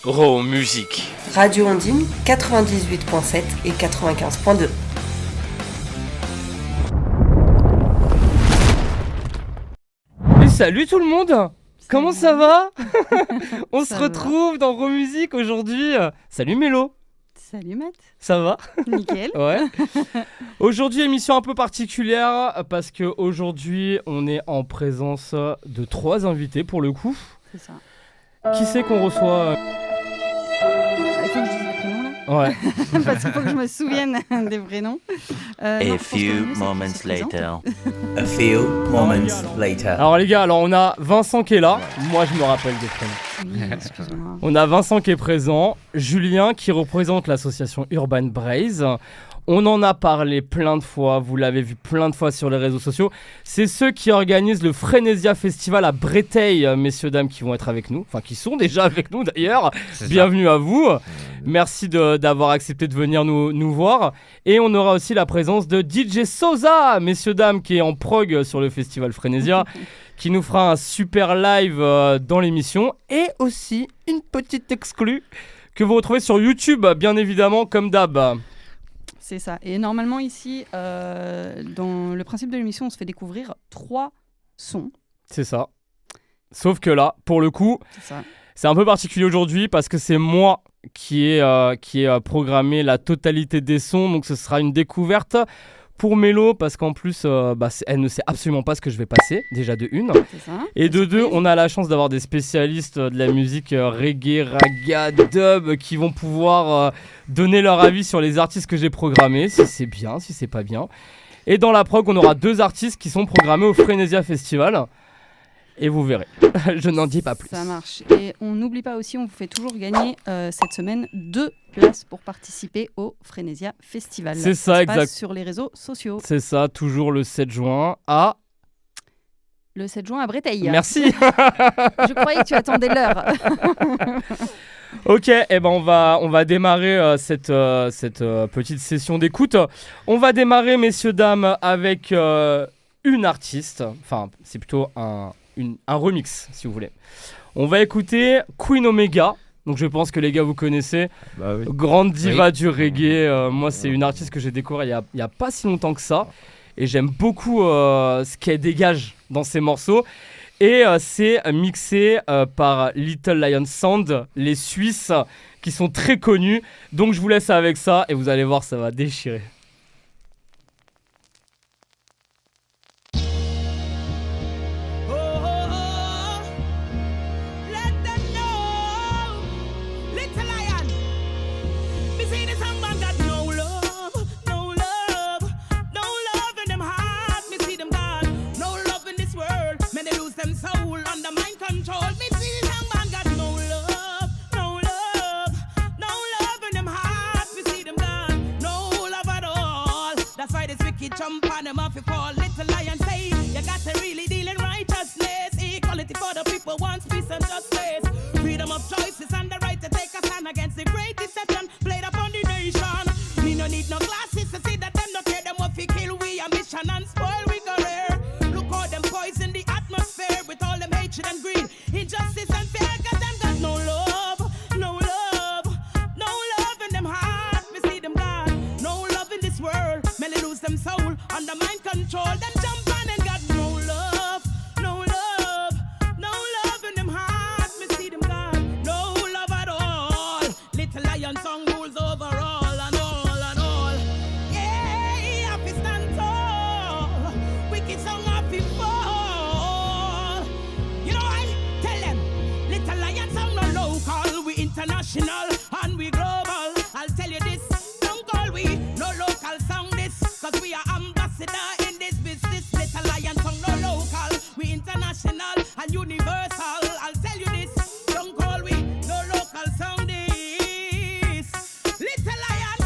Raw Musique. Radio Ondine 98.7 et 95.2. Et salut tout le monde. Comment ça va? On se Ça retrouve dans Raw Musique aujourd'hui. Salut Mélo. Salut Matt. Ça va? Nickel. Ouais. Aujourd'hui, émission un peu particulière parce qu'aujourd'hui, on est en présence de 3 invités pour le coup. C'est ça. Qui c'est qu'on reçoit? Il faut que je dise les prénoms là. Ouais. Parce qu'il faut que je me souvienne des prénoms. A few moments later. A few moments later. Alors les gars, on a Vincent qui est là. Moi, je me rappelle des prénoms. Oui, excuse-moi. On a Vincent qui est présent, Julien qui représente l'association Urban Braze. On en a parlé plein de fois, vous l'avez vu plein de fois sur les réseaux sociaux. C'est ceux qui organisent le Frénésia Festival à Breteil, messieurs, dames, qui vont être avec nous. Enfin, qui sont déjà avec nous d'ailleurs. Bienvenue à vous. Merci d'avoir accepté de venir nous voir. Et on aura aussi la présence de DJ Sosa, messieurs, dames, qui est en prog sur le festival Frénésia, qui nous fera un super live dans l'émission. Et aussi une petite exclue que vous retrouvez sur YouTube, bien évidemment, comme d'hab. C'est ça. Et normalement ici, dans le principe de l'émission, on se fait découvrir 3 sons. C'est ça. Sauf que là, pour le coup, C'est ça. c'est un peu particulier aujourd'hui parce que c'est moi qui ai programmé la totalité des sons. Donc ce sera une découverte pour Mélo parce qu'en plus, elle ne sait absolument pas ce que je vais passer, déjà de une. C'est ça. Et de deux, on a la chance d'avoir des spécialistes de la musique reggae, raga, dub qui vont pouvoir donner leur avis sur les artistes que j'ai programmés, si c'est bien, si c'est pas bien. Et dans la prog, on aura 2 artistes qui sont programmés au Frénésia Festival. Et vous verrez, je n'en dis pas plus. Ça marche. Et on n'oublie pas aussi, on vous fait toujours gagner cette semaine 2 places pour participer au Frénésia Festival. C'est ça, se exact. passe sur les réseaux sociaux. C'est ça, toujours le 7 juin à... Le 7 juin à Breteil. Merci. Je croyais que tu attendais l'heure. Ok, on va démarrer cette petite session d'écoute. On va démarrer, messieurs, dames, avec une artiste. Enfin, c'est plutôt un remix, si vous voulez. On va écouter Queen Omega. Donc je pense que les gars, vous connaissez. Bah oui. Grande diva du reggae. Moi, c'est une artiste que j'ai découvert il y a pas si longtemps que ça. Et j'aime beaucoup ce qu'elle dégage dans ses morceaux. Et c'est mixé par Little Lion Sound, les Suisses, qui sont très connus. Donc je vous laisse avec ça et vous allez voir, ça va déchirer. Jump on them off fall. Little lion say you got to really deal in righteousness. Equality for the people wants peace and justice. Freedom of choices and the right to take a stand against the great deception played upon the nation. Me no need no glasses to see that them no care them what fi kill we ambition and spoil we career. Look how them poison the atmosphere with all them hatred and greed, injustice and fear. Cause them got no love, no love, no love in them heart. We see them God, no love in this world. May they lose them soul under mind control. Them jump on and got no love, no love, no love in them heart. Me see them God, no love at all. Little lion song rules over all and all and all. Yeah, happy stand tall. Wicked song happy fall. You know what? Tell them, little lion song no local. We international and we global. I'll tell you this, don't call we no local song this. Cause we are ambassador in this business. Little lion song no local. We international and universal. I'll tell you this, don't call we no local song this. Little lion,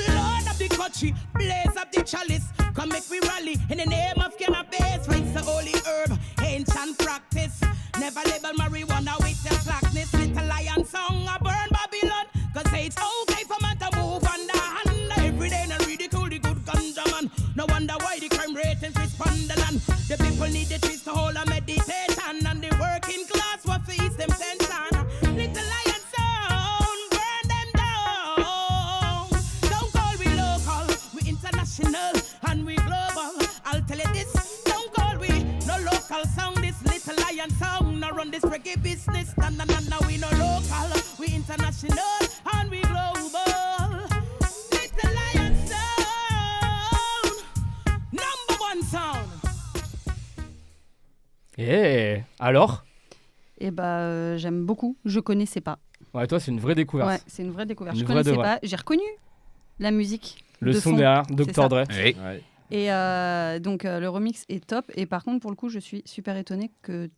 Lord of the country, blaze up the chalice. Come make we rally in the name of cannabis. Rinse the holy herb, ancient practice. Never label marijuana with your slackness. Little lion song a burn Babylon. Cause say it's okay for man to move underhand. Every day and ridicule the good ganja man. No wonder why the crime rate is respond the land. The people need the trees to hold a meditation. And the working class what face them tension. Little lion song international and we global. I'll tell you this, don't call we no local sound. This little lion sound, now run this reggae business. Na we no local, we international and we global. Little lion sound, number one sound. Et alors? Et j'aime beaucoup. Je connaissais pas. Ouais, toi, c'est une vraie découverte. Ouais, c'est une vraie découverte. Une Je vraie connaissais de pas. J'ai reconnu la musique. Le de son fond. derrière, C'est Dr. ça. Dre. Oui. Ouais. Et donc le remix est top. Et par contre, pour le coup, je suis super étonnée que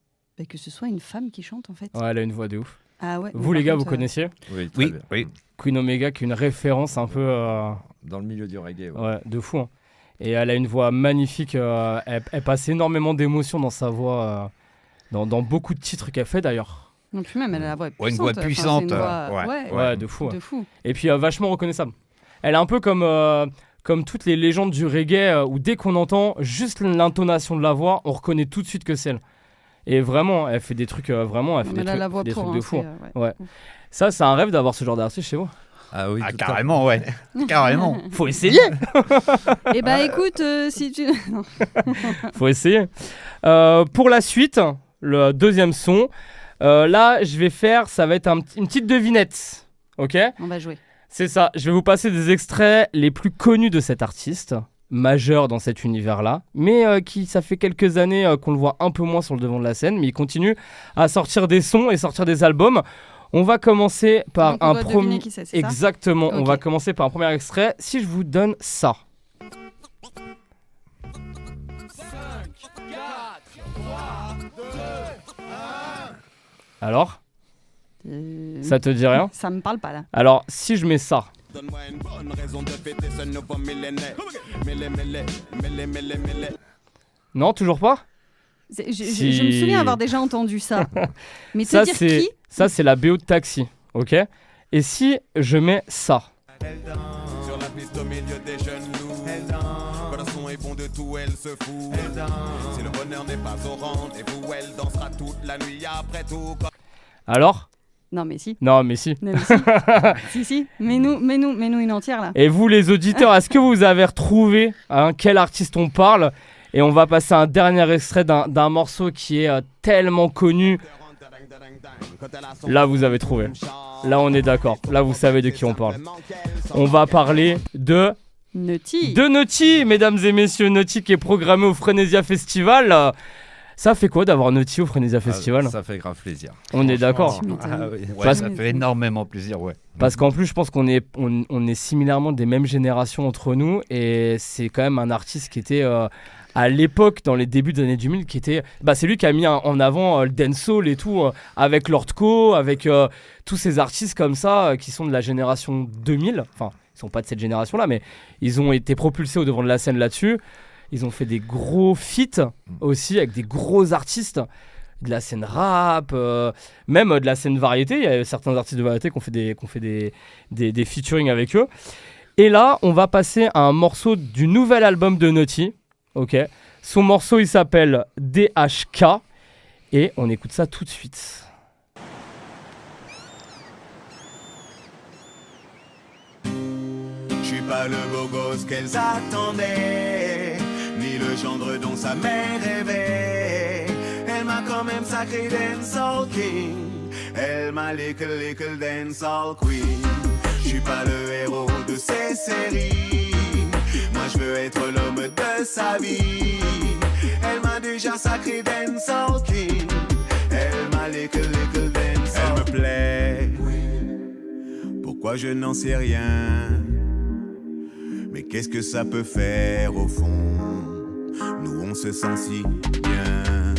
ce soit une femme qui chante en fait. Ouais, elle a une voix de ouf. Ah ouais. Vous, mais les par gars, contre, vous connaissiez Oui, très Oui, bien. oui. Queen Omega, qui est une référence un peu Dans le milieu du reggae. Ouais. ouais, de fou. Hein. Et elle a une voix magnifique. Elle passe énormément d'émotions dans sa voix, dans beaucoup de titres qu'elle fait d'ailleurs. Non, puis même, elle a la voix puissante. Ouais, une voix Enfin, c'est puissante, une voix- ouais. Ouais, de fou. de fou. Et puis vachement reconnaissable. Elle est un peu comme toutes les légendes du reggae où dès qu'on entend juste l'intonation de la voix, on reconnaît tout de suite que c'est elle. Et vraiment, elle fait des trucs vraiment, elle fait Mais des elle a la trucs, voix des pour. trucs hein, de fou. c'est, Ouais. Ça, c'est un rêve d'avoir ce genre d'artiste chez vous. Ah oui, Ah, tout à fait. carrément, ouais. Carrément. Faut essayer. Eh écoute, si tu. Non. Faut essayer. Pour la suite, le deuxième son, là, je vais faire, ça va être une petite devinette. Ok ? On va jouer. C'est ça. Je vais vous passer des extraits les plus connus de cet artiste, majeur dans cet univers-là, mais qui, ça fait quelques années qu'on le voit un peu moins sur le devant de la scène, mais il continue à sortir des sons et sortir des albums. On va commencer par Donc, on un doit premier. deviner qui c'est ça ? Exactement. On Ok. va commencer par un premier extrait. Si je vous donne ça. Alors, ça te dit rien? Ça me parle pas là. Alors, si je mets ça. Donne-moi une bonne raison de fêter ce nouveau millénaire. Mêlé. Non, toujours pas? Je me souviens avoir déjà entendu ça. Mais te Ça, dire c'est qui ça, c'est la BO de Taxi, ok? Et si je mets ça? Sur la piste au milieu des jeunes loups. Quand le son est bon de tout, elle se fout. Si le bonheur n'est pas au rendez-vous, elle dansera toute la nuit après tout. Alors? Non mais si. Non, mais si. Non, mais si. si. Mets-nous une entière là. Et vous, les auditeurs, est-ce que vous avez retrouvé quel artiste on parle? Et on va passer un dernier extrait d'un morceau qui est tellement connu. Là, vous avez trouvé. Là, on est d'accord. Là, vous savez de qui on parle. On va parler de Nutty, mesdames et messieurs. Nutty qui est programmé au Frenesia Festival. Ça fait quoi d'avoir Nutty au Frenesia Festival? Ça fait grave plaisir. On est d'accord. Tu m'étonnes. Ah oui. Ouais, Parce- ça fait énormément plaisir, ouais. Parce qu'en plus, je pense qu'on est similairement des mêmes générations entre nous. Et c'est quand même un artiste qui était... à l'époque, dans les débuts des années 2000, qui était, c'est lui qui a mis en avant le dancehall et tout, avec Lord Co, avec tous ces artistes comme ça, qui sont de la génération 2000. Enfin, ils sont pas de cette génération-là, mais ils ont été propulsés au devant de la scène là-dessus. Ils ont fait des gros feats aussi, avec des gros artistes, de la scène rap, même de la scène variété. Il y a certains artistes de variété qui ont fait des featuring avec eux. Et là, on va passer à un morceau du nouvel album de Nutty. Ok, son morceau il s'appelle DHK et on écoute ça tout de suite. Je suis pas le beau gosse qu'elles attendaient, ni le gendre dont sa mère rêvait. Elle m'a quand même sacré dancehall king, elle m'a little dancehall queen. Je suis pas le héros de ces séries, moi je veux être l'homme de sa vie. Elle m'a déjà sacré dancehall king, elle m'a little dancehall. Elle me plaît, pourquoi je n'en sais rien. Mais qu'est-ce que ça peut faire au fond? Nous on se sent si bien.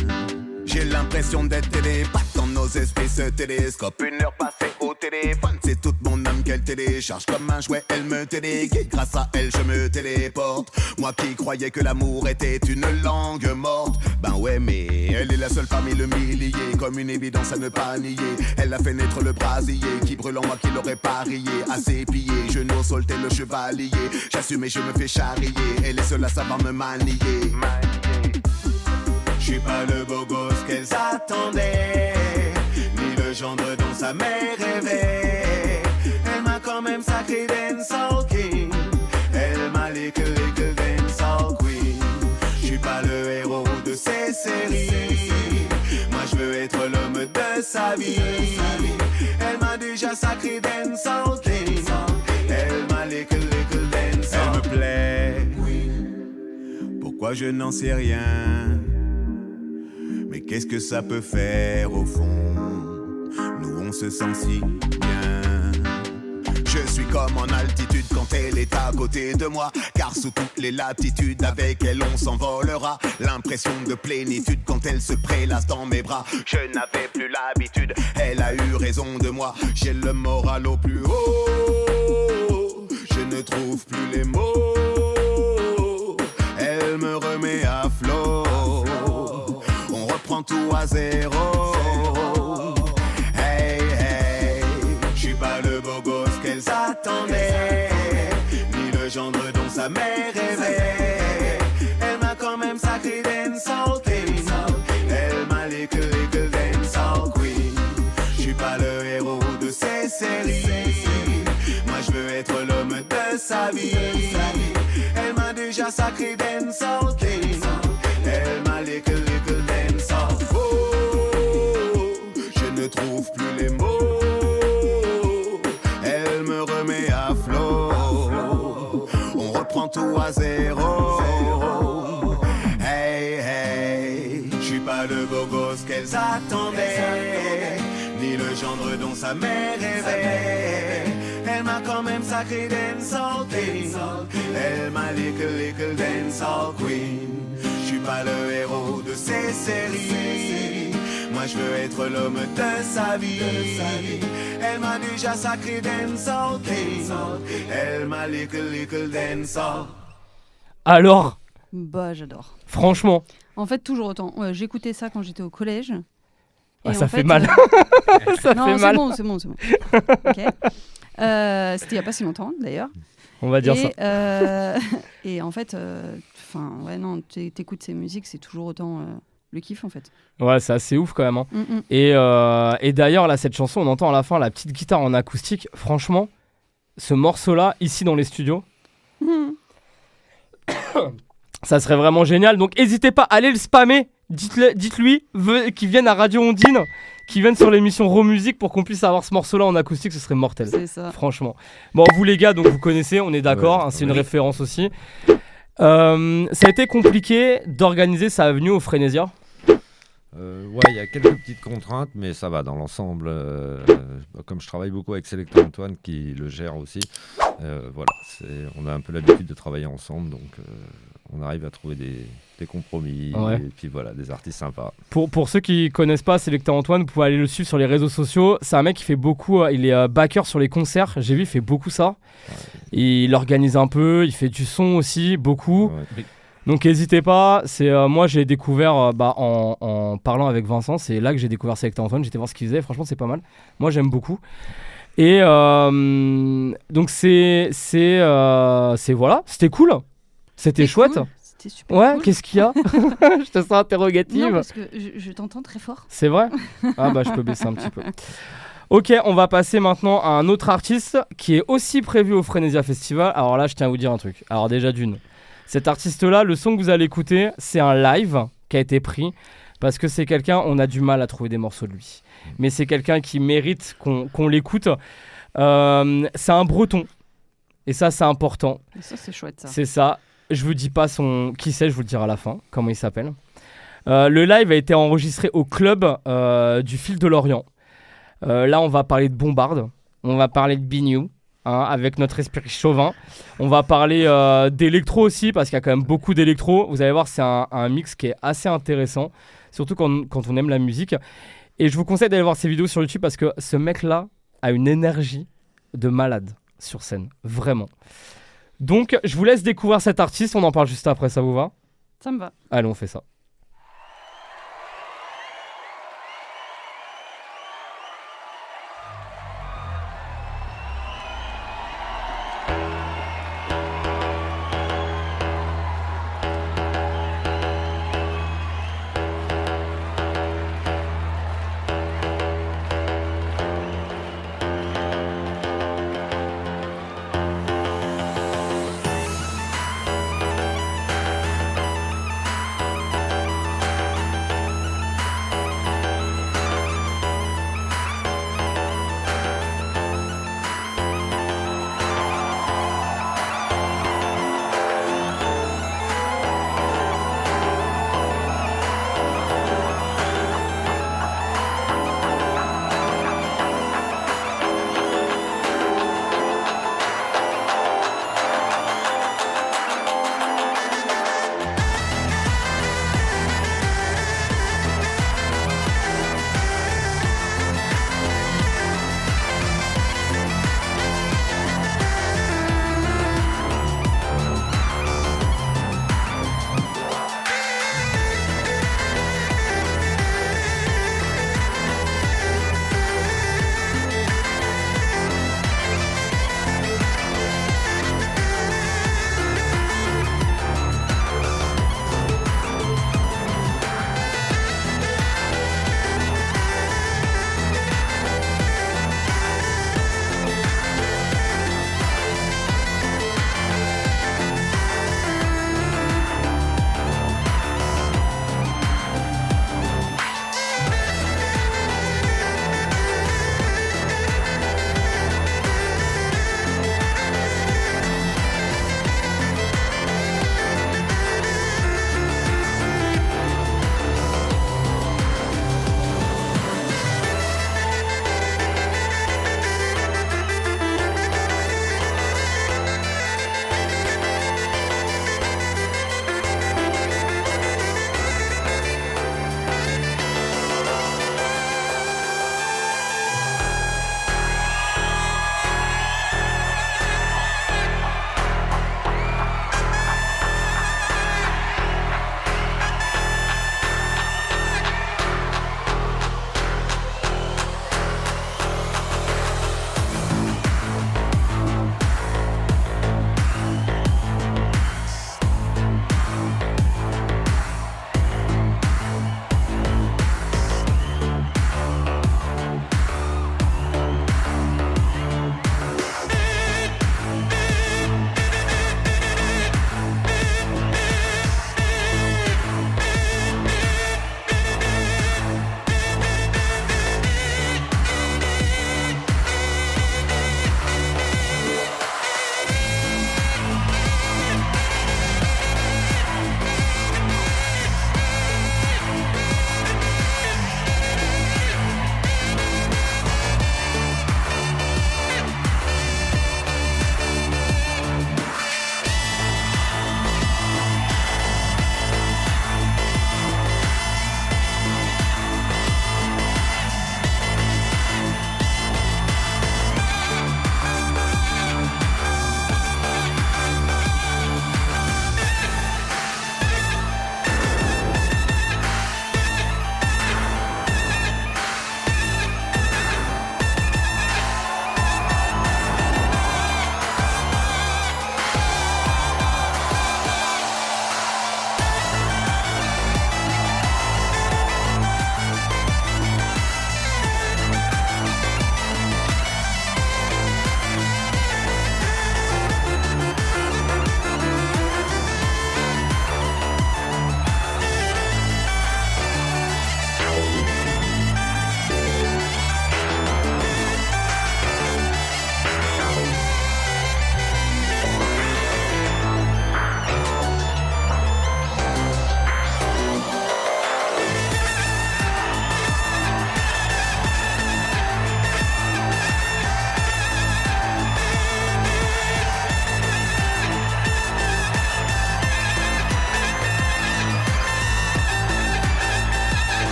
J'ai l'impression d'être télépathe quand nos esprits se télescopent. Une heure passée au téléphone, c'est toute mon âme qu'elle télécharge. Comme un jouet, elle me téléguide. Grâce à elle, je me téléporte. Moi qui croyais que l'amour était une langue morte. Ben ouais, mais elle est la seule parmi le millier. Comme une évidence à ne pas nier. Elle a fait naître le brasier qui brûle en moi qui l'aurait parié. À ses pieds, je n'ose solter le chevalier. J'assume et je me fais charrier. Elle est seule à savoir me manier. Je suis pas le beau gosse qu'elles attendaient, ni le gendre dont sa mère rêvait. Elle m'a quand même sacré dancehall king, elle m'a little dancehall. sa vie. Elle m'a déjà sacré dancehall king. Elle m'a little dancehall. Elle me plaît. Pourquoi je n'en sais rien? Mais qu'est-ce que ça peut faire au fond? Nous on se sent si bien. Je suis comme en altitude quand elle est à côté de moi. Car sous toutes les latitudes, avec elle on s'envolera. L'impression de plénitude quand elle se prélasse dans mes bras. Je n'avais plus l'habitude, elle a eu raison de moi. J'ai le moral au plus haut, je ne trouve plus les mots. Elle me remet à flot, on reprend tout à zéro. Hey, hey, je suis pas le beau gosse qu'elles attendaient, ni le gendre dont sa mère rêvait. Elle m'a quand même sacré dancehall king. Elle m'a little dancehall queen. Je suis pas le héros de ces séries, moi je veux être l'homme de sa vie. Elle m'a déjà sacré dancehall king. Elle m'a little dancehall. Oh, je ne trouve plus les mots. Elle me remet à flot, on reprend tout à zéro. Hey, hey, je suis pas le beau gosse qu'elles attendaient, ni le gendre dont sa mère rêvait. Elle m'a quand même sacré dancehall king. Elle m'a little dancehall queen. Je suis pas le héros de ces séries, moi je veux être l'homme de sa vie. Elle m'a déjà sacré dancehall king. Elle m'a little dancehall. Alors, Bah, j'adore. franchement, En fait, toujours autant. Ouais, j'écoutais ça quand j'étais au collège. ah, Et ça en fait mal. Ça non, fait c'est mal. bon, c'est bon, c'est bon. Ok. C'était il n'y a pas si longtemps, d'ailleurs. On va dire et, ça. Et en fait, ouais, non, t'écoutes ces musiques, c'est toujours autant le kiff, en fait. Ouais, c'est assez ouf quand même. Hein. Mm, mm. Et d'ailleurs, là, cette chanson, on entend à la fin la petite guitare en acoustique. Franchement, ce morceau-là, ici dans les studios, ça serait vraiment génial. Donc, n'hésitez pas, allez le spammer. Dites-lui qu'il vienne à Radio Ondine, qu'il vienne sur l'émission Raw Music pour qu'on puisse avoir ce morceau-là en acoustique. Ce serait mortel. C'est ça. Franchement. Bon, vous les gars, donc vous connaissez, on est d'accord. Ouais, hein, c'est une oui. référence aussi. Ça a été compliqué d'organiser sa venue au Frénésia. Ouais, il y a quelques petites contraintes, mais ça va dans l'ensemble. Comme je travaille beaucoup avec Selecta Antoine qui le gère aussi, voilà, on a un peu l'habitude de travailler ensemble, donc on arrive à trouver des compromis, Ouais. et puis voilà, des artistes sympas. Pour ceux qui connaissent pas Selecta Antoine, vous pouvez aller le suivre sur les réseaux sociaux. C'est un mec qui fait beaucoup, il est backer sur les concerts. J'ai vu, il fait beaucoup ça. Il organise un peu, il fait du son aussi, beaucoup. Ouais. Donc n'hésitez pas. Moi j'ai découvert en parlant avec Vincent, c'est là que j'ai découvert Selecta Antoine. J'étais voir ce qu'il faisait. Franchement c'est pas mal. Moi j'aime beaucoup. Et donc c'est voilà, c'était cool. C'était chouette. Cool. C'était super Ouais, cool. qu'est-ce qu'il y a? Je te sens interrogative. Non, parce que je t'entends très fort. C'est vrai? Ah bah je peux baisser un petit peu. Ok, on va passer maintenant à un autre artiste qui est aussi prévu au Frénésia Festival. Alors là, je tiens à vous dire un truc. Alors déjà d'une, cet artiste-là, le son que vous allez écouter, c'est un live qui a été pris parce que c'est quelqu'un, on a du mal à trouver des morceaux de lui. Mais c'est quelqu'un qui mérite qu'on l'écoute. C'est un breton. Et ça, c'est important. Et ça, c'est chouette, ça. C'est ça. Je vous dis pas qui c'est, je vous le dirai à la fin, comment il s'appelle. Le live a été enregistré au club du Fil de l'Orient. Là, on va parler de Bombarde, on va parler de Bignou, hein, avec notre esprit chauvin. On va parler d'électro aussi, parce qu'il y a quand même beaucoup d'électro. Vous allez voir, c'est un mix qui est assez intéressant, surtout quand on aime la musique. Et je vous conseille d'aller voir ses vidéos sur YouTube, parce que ce mec-là a une énergie de malade sur scène, vraiment. Donc, je vous laisse découvrir cet artiste, on en parle juste après, ça vous va? Ça me va. Allez, on fait ça.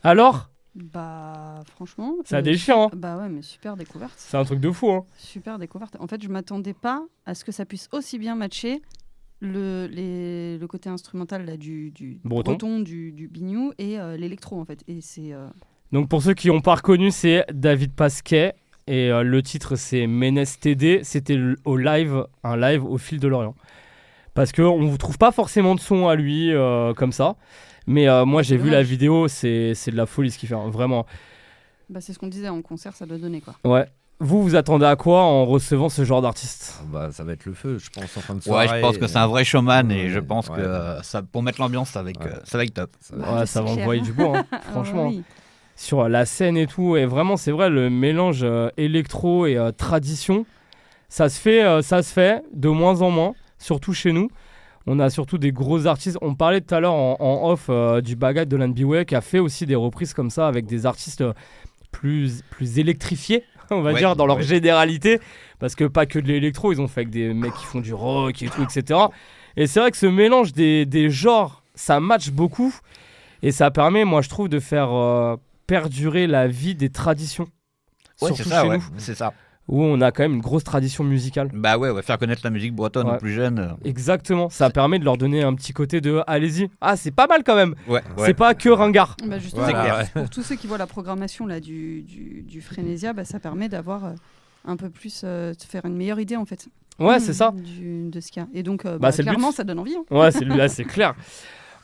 Alors, Bah, franchement. ça déchire, hein. Bah ouais, mais super découverte. C'est un truc de fou, hein. Super découverte. En fait, je m'attendais pas à ce que ça puisse aussi bien matcher le côté instrumental là, du Breton. du biniou et l'électro en fait. Et c'est Donc pour ceux qui n'ont pas reconnu, c'est David Pasquet et le titre c'est Ménès TD. C'était un live au Fil de l'Orient. Parce qu'on ne vous trouve pas forcément de son à lui comme ça. Mais moi j'ai vu la vidéo, c'est de la folie ce qu'il fait, hein, vraiment. bah, c'est ce qu'on disait en concert, ça doit donner quoi. Ouais. Vous attendez à quoi en recevant ce genre d'artiste ? Bah, ça va être le feu, je pense, en fin de soirée. Ouais, je pense que c'est un vrai showman et je pense ouais. que ça, pour mettre l'ambiance, ça va être top. Ouais, ça va c'est envoyer clair. du bois, hein, franchement. Oui. Sur la scène et tout, et vraiment c'est vrai, le mélange électro et tradition, ça se fait de moins en moins, surtout chez nous. On a surtout des gros artistes. On parlait tout à l'heure en off du Bagat de Lanbiway qui a fait aussi des reprises comme ça avec des artistes plus électrifiés, on va dire, dans leur généralité. Parce que pas que de l'électro, ils ont fait avec des mecs qui font du rock et tout, etc. Et c'est vrai que ce mélange des genres, ça match beaucoup. Et ça permet, moi je trouve, de faire perdurer la vie des traditions. Ouais, Surtout c'est ça, chez ouais. nous, C'est ça. où on a quand même une grosse tradition musicale. Bah ouais, faire connaître la musique bretonne Ouais. aux plus jeunes. Exactement, ça permet de leur donner un petit côté de allez-y. Ah, c'est pas mal quand même. Ouais. C'est pas que ringard. Bah, justement, Voilà, pour tous ceux qui voient la programmation là, du Frénésia, bah, ça permet d'avoir un peu plus, de faire une meilleure idée en fait. Ouais, c'est ça. De ce qu'il y a. Et donc, c'est le clairement, but. ça donne envie. Hein. Ouais, là, c'est clair.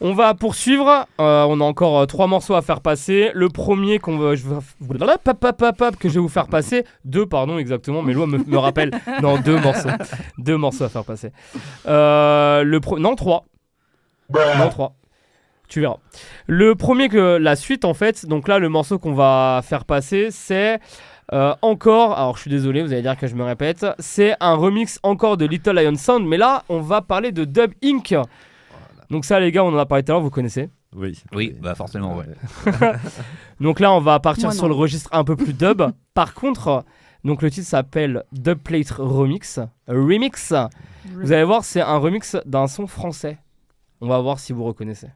On va poursuivre. On a encore 3 morceaux à faire passer. Le premier que je vais vous faire passer. 2, pardon, exactement. Mais Loi me rappelle. Non, 2 morceaux. 2 morceaux à faire passer. Non, 3. Non, 3. Tu verras. Le premier la suite, en fait. Donc là, le morceau qu'on va faire passer, c'est... encore, alors je suis désolé, vous allez dire que je me répète, c'est un remix encore de Little Lion Sound, mais là on va parler de Dub Inc. Donc ça les gars, on en a parlé tout à l'heure, vous connaissez ? Oui, bah forcément, ouais. Donc là on va partir Moi, sur non. le registre un peu plus dub. Par contre, donc le titre s'appelle Dubplate Remix. Vous allez voir, c'est un remix d'un son français. On va voir si vous reconnaissez.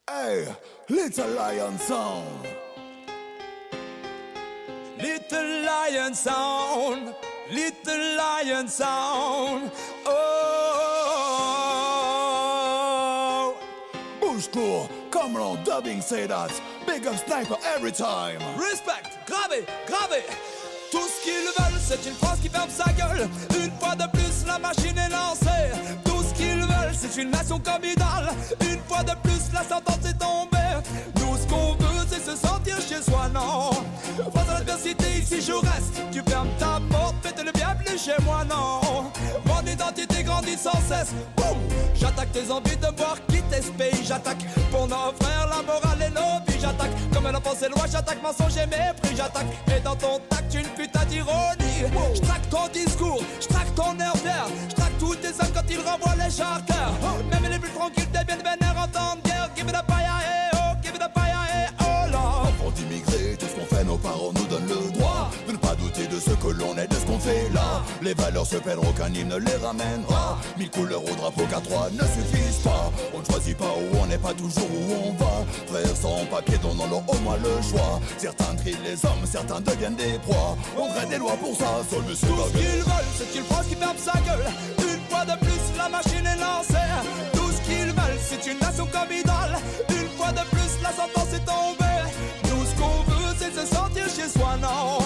Hey, Little Lion Sound. Little Lion Sound, Little Lion Sound. Oh, Bouge-court, comme l'on dubbing say that. Big up sniper every time. respect, gravé, gravé. Tout ce qu'ils veulent, c'est une France qui ferme sa gueule. Une fois de plus, la machine est lancée. Tout ce qu'ils veulent, c'est une nation comme idole. Une fois de plus, la sentence est tombée. Nous, ce qu'on veut, c'est se sentir chez soi, non. Face à l'adversité, ici je reste. Tu fermes ta porte, fais le bienvenu chez moi, non. Mon identité grandit sans cesse. Boum. J'attaque tes envies de voir quitter ce pays. J'attaque pour nos frères, la morale et nos vies. J'attaque comme un enfant c'est loin. J'attaque mensonge et mépris. J'attaque et dans ton tact une putain d'ironie. Je traque ton discours, je traque ton air d'air. Je traque tous tes hommes quand ils renvoient les charters. Même les plus tranquilles deviennent vénères en temps de guerre. Give it a fire, hey oh, give it a fire, hey oh Lord. Enfants d'immigrés, tout ce qu'on fait, nos parents nous donnent le droit de ne pas douter de ce que l'on est, de ce qu'on fait là. Les valeurs se perdront, aucun hymne les ramènera. 1000 couleurs au drapeau qu'à 3 ne suffisent pas. On ne choisit pas où on n'est pas toujours où on va. Frères sans papier, donnons-leur au moins le choix. Certains trient les hommes, certains deviennent des proies. On crée des lois pour ça, seul monsieur Tout ce Baguette. qu'ils veulent, c'est une France qui ferme sa gueule. Une fois de plus, la machine est lancée. Tout ce qu'ils veulent, c'est une nation comme idole. Une fois de plus, la sentence est tombée. Nous, ce qu'on veut, c'est se sentir chez soi, non.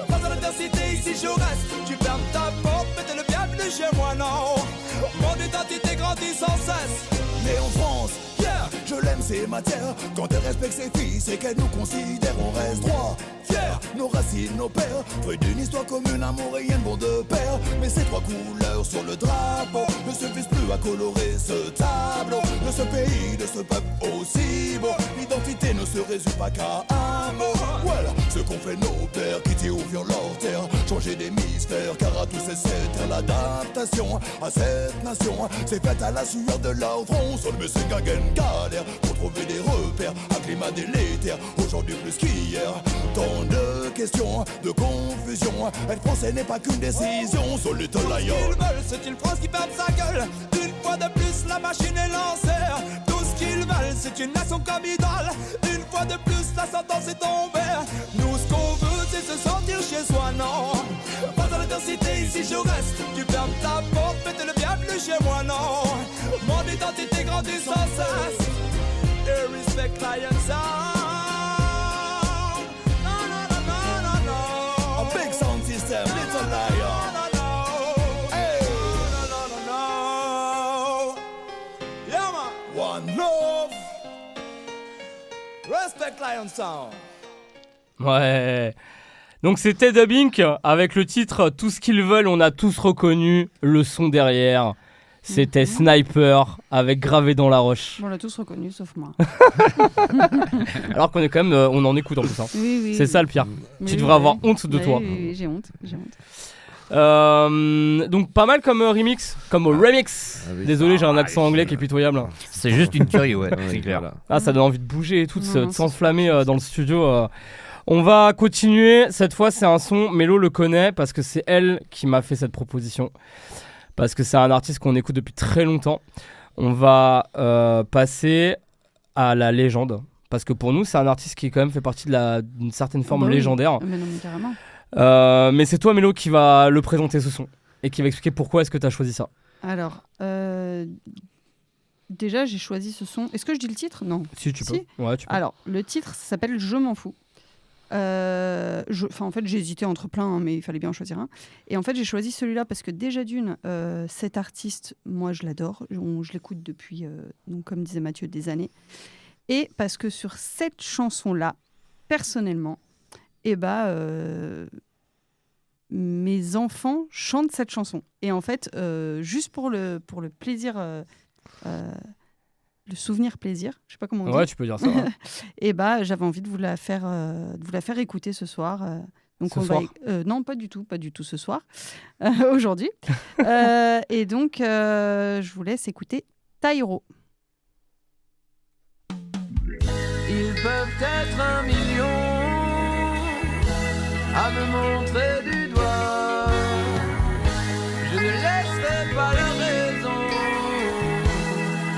Face à l'adversité, ici je reste. Tu fermes ta porte, mais t'es le bienvenu chez moi, non. Mon identité grandit sans cesse. Né en France, yeah, je l'aime, c'est ma terre. Quand elle respecte ses filles, c'est qu'elle nous considère, on reste droit. Fier, nos racines, nos pères, fruit d'une histoire commune, amour et une bon de père. Mais ces 3 couleurs sur le drapeau ne suffisent plus à colorer ce tableau. De ce pays, de ce peuple aussi beau, l'identité ne se résume pas qu'à un mot. Voilà ce qu'ont fait nos pères, quitter ou fuir leur terre, changer d'hémisphère, car à tous ces terres, l'adaptation à cette nation, c'est faite à la sueur de leur front. Sur le monsieur Gagen galère pour trouver des repères, un climat délétère, aujourd'hui plus qu'hier. Tant de questions, de confusion, être français n'est pas qu'une décision. Sur Little Lion, Ils veulent, c'est une France qui ferme sa gueule. Une fois de plus, la machine est lancée. Tout une nation comme idole. Une fois de plus, la sentence est tombée. Nous, ce qu'on veut, c'est se sentir chez soi, non. Pas dans l'intensité, ici je reste. Tu fermes ta porte, mais t'es le bienvenu chez moi, non. Mon identité grandit sans cesse. Et respect Lion Sound. No, no, no, no, no, no. A big sound system, Little Lion. No, no, no. Hey. No, no, no, no, no. Yeah, man. One love. Respect Lion Sound. Ouais. Donc c'était Dub Inc avec le titre Tout ce qu'ils veulent, on a tous reconnu le son derrière. C'était Sniper avec Gravé dans la roche. On l'a tous reconnu, sauf moi. Alors qu'on est quand même, on en écoute en plus. Hein. Oui, c'est ça le pire. Tu devrais avoir honte de toi. Oui, j'ai honte. Donc pas mal comme remix, comme remix. Ah oui. Désolé, j'ai un accent anglais qui est pitoyable. C'est juste une tuerie, ouais, c'est clair. Voilà. Ah, ça donne envie de bouger et tout, de Non, s'enflammer dans le studio. On va continuer. Cette fois, c'est un son. Mélo le connaît parce que c'est elle qui m'a fait cette proposition. Parce que c'est un artiste qu'on écoute depuis très longtemps. On va passer à la légende. Parce que pour nous, c'est un artiste qui quand même fait partie d'une certaine forme légendaire. Mais non, mais carrément. Mais c'est toi, Mélo, qui va le présenter ce son. Et qui va expliquer pourquoi est-ce que tu as choisi ça. Alors, déjà, j'ai choisi ce son. Est-ce que je dis le titre ? Non. Si, tu peux. Ouais, tu peux. Alors, le titre, ça s'appelle Je m'en fous. En fait, j'ai hésité entre plein, hein, mais il fallait bien en choisir un. Et en fait, j'ai choisi celui-là parce que déjà d'une, cet artiste, moi, je l'adore. Je l'écoute depuis, donc, comme disait Mathieu, des années. Et parce que sur cette chanson-là, personnellement, mes enfants chantent cette chanson. Et en fait, juste pour le plaisir... le souvenir plaisir, je sais pas comment on dit. Ouais, tu peux dire ça. Ouais. Et j'avais envie de vous la faire écouter ce soir. Donc ce soir non, pas du tout ce soir, aujourd'hui. Et donc, je vous laisse écouter Taïro. Ils peuvent être 1 million à me montrer du doigt. Je ne laisserai pas leur raison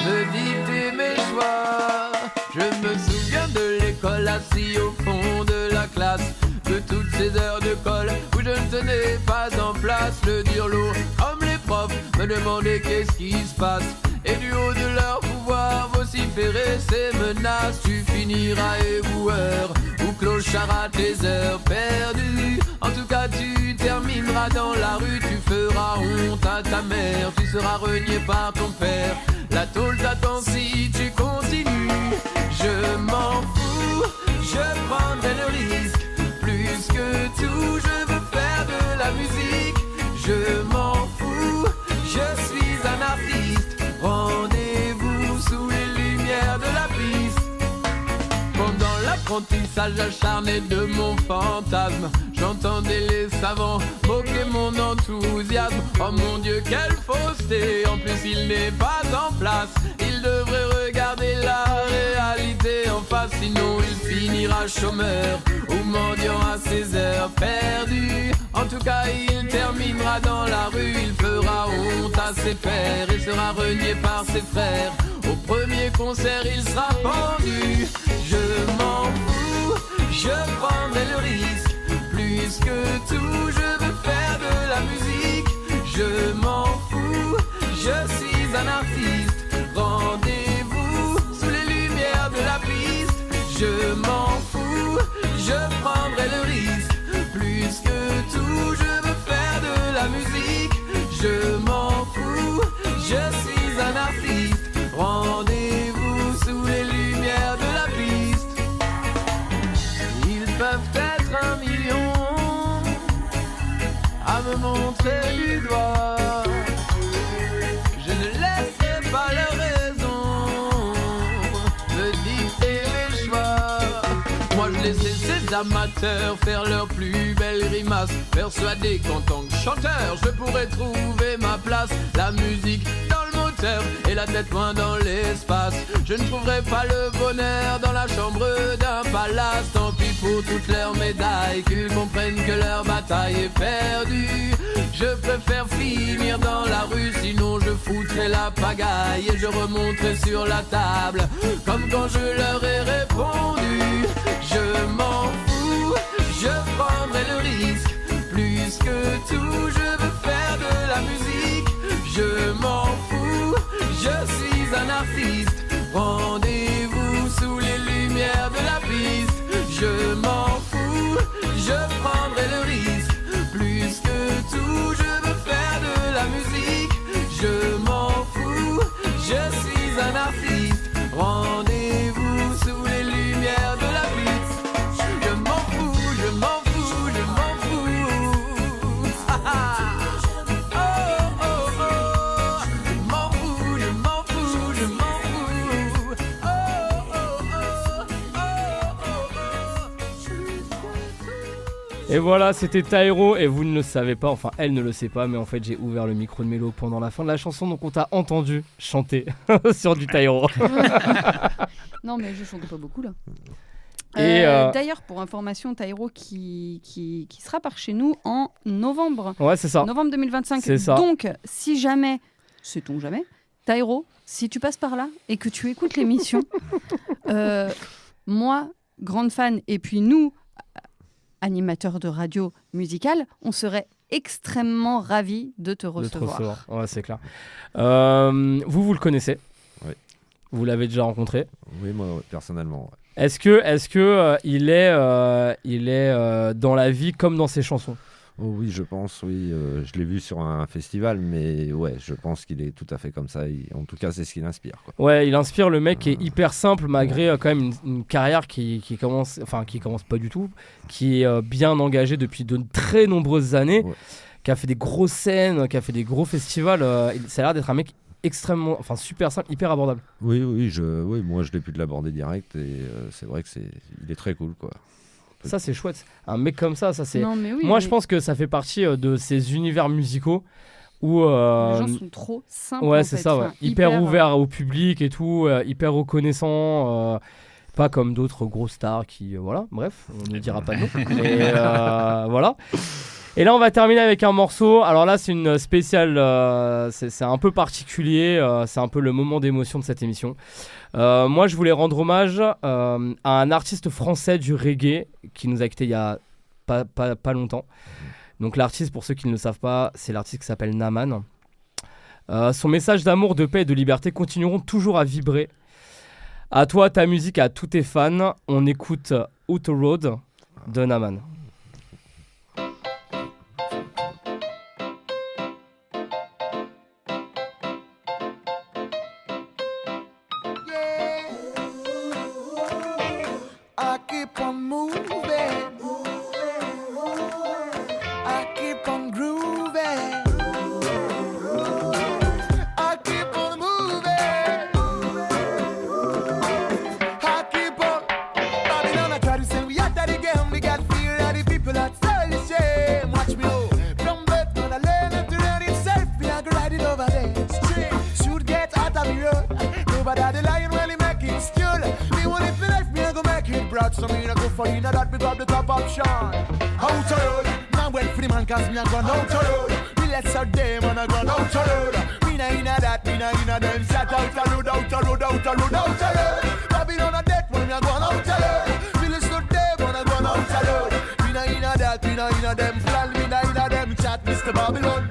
de dicter mes choix. Je me souviens de l'école assis au fond de la classe, de toutes ces heures de colle où je ne tenais pas en place. Le dur lot, comme les profs, me demandaient qu'est-ce qui se passe. Et du haut de leur pouvoir vociférer ces menaces, tu finiras éboueur ou clochard à tes heures perdues. En tout cas tu termineras dans la rue, tu feras honte à ta mère, tu seras renié par ton père. La tôle t'attend si tu continues. Je m'en fous, je prendrai le risque. Plus que tout, je veux faire de la musique. Je m'en fous, je suis un artiste. Rendez-vous sous les lumières de la piste. Pendant l'apprentissage acharné de mon fantasme, j'entendais les savants moquer mon enthousiasme. Oh mon Dieu, quelle fausseté. En plus il n'est pas en place. Il devrait regarder la réalité en face, sinon il finira chômeur ou mendiant à ses heures perdues. En tout cas il terminera dans la rue, il fera honte à ses pères et sera renié par ses frères. Au premier concert il sera pendu. Je m'en fous, je prendrai le risque. Plus que tout, je veux faire de la musique. Je m'en fous, je suis un artiste. Rendez-vous sous les lumières de la piste. Je m'en fous, je prendrai le risque. Plus que tout, je veux faire de la musique. Je m'en fous, je suis un artiste. Rendez-vous sous les lumières de la piste. Ils peuvent être 1 million à me montrer du doigt. Je ne laisserai pas leur raison de dicter mes choix. Moi je laissais ces amateurs faire leurs plus belles grimaces, persuadé qu'en tant que chanteur je pourrais trouver ma place. La musique dans le moteur surf et la tête loin dans l'espace. Je ne trouverai pas le bonheur dans la chambre d'un palace. Tant pis pour toutes leurs médailles, qu'ils comprennent que leur bataille est perdue. Je préfère finir dans la rue, sinon je foutrai la pagaille et je remonterai sur la table, comme quand je leur ai répondu. Je m'en fous, je prendrai le risque. Plus que tout, je veux faire de la musique. Je m'en fous, je suis un artiste. Rendez-vous sous les lumières de la piste. Je m'en fous, je prendrai le risque. Plus que tout, je veux faire de la musique. Je m'en fous, je suis un artiste. Rendez-vous sous les lumières de la piste. Je m'en fous, je m'en fous, je m'en fous. Ah, ah. Oh, oh, oh. Je m'en fous, je m'en fous, je m'en fous. Oh, oh, oh. Et voilà, c'était Taïro et vous ne le savez pas, enfin elle ne le sait pas, mais en fait j'ai ouvert le micro de Mélo pendant la fin de la chanson, donc on t'a entendu chanter sur du Taïro. Non mais je chantais pas beaucoup là. Et D'ailleurs, pour information, Taïro qui sera par chez nous en novembre. Ouais, c'est ça. Novembre 2025. C'est ça. Donc, si jamais, sait-on jamais, Taïro, si tu passes par là et que tu écoutes l'émission, moi, grande fan, et puis nous, animateurs de radio musicale, on serait extrêmement ravis de te recevoir. Ouais, c'est clair. Vous le connaissez? Oui. Vous l'avez déjà rencontré? Oui, moi, personnellement. Ouais. Est-ce que il est dans la vie comme dans ses chansons? Oh oui, je pense, oui. Je l'ai vu sur un festival, mais ouais, je pense qu'il est tout à fait comme ça. En tout cas, c'est ce qu'il inspire, quoi. Ouais, il inspire. Le mec est hyper simple, malgré quand même une carrière qui commence pas du tout, qui est bien engagée depuis de très nombreuses années, qui a fait des grosses scènes, qui a fait des gros festivals. Ça a l'air d'être un mec extrêmement, super simple, hyper abordable. Oui, moi je l'ai pu de l'aborder direct et c'est vrai que il est très cool, quoi. Ça c'est chouette, un mec comme ça c'est. Non, mais oui, moi je pense que ça fait partie de ces univers musicaux où les gens sont trop simples. Ouais, en c'est fait. ça, ouais. Enfin, hyper ouvert au public et tout, hyper reconnaissant. Pas comme d'autres grosses stars qui, voilà, bref, on ne dira pas de nom. Mais voilà. Et là, on va terminer avec un morceau. Alors là, c'est une spéciale, c'est un peu particulier. C'est un peu le moment d'émotion de cette émission. Moi, je voulais rendre hommage à un artiste français du reggae qui nous a quittés il y a pas longtemps. Donc l'artiste, pour ceux qui ne le savent pas, c'est l'artiste qui s'appelle Naman. Son message d'amour, de paix et de liberté continueront toujours à vibrer. À toi, ta musique, à tous tes fans. On écoute Outer Road de Naman. So me no go for you, now that we got the top option. Out road, now wait for the man cause me a gone out road. We let's out them and I gone out road. Me na inna that, me na inna them. Shut out road, out road, out road, out road. Babylon a death when me a gone out road. We listen to them and I gone out road. Me na inna that, me na inna them. Plan me na inna them. Chat Mr. Babylon.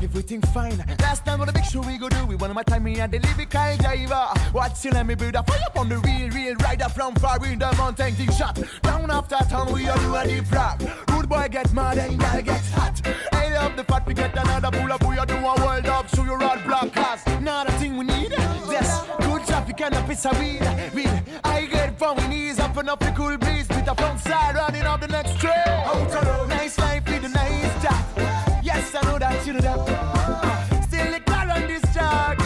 Everything fine. Last time on the big show we go do. We one of my time me and the lyrical driver. Watch you let me build a fire up on the real rider from far in the mountain. Thing shot down after town. We all do a deep rock. Rude boy get mad and y'all get hot. I love the fact we get another pull up. We all do a world up. So you're all black cast. Not a thing we need. Yes, good traffic and a piece of weed. I get from we knees up and up the cool breeze. With the front side running up the next train. Nice life with a nice job. Yes, I know that you know that. Still the car on this track,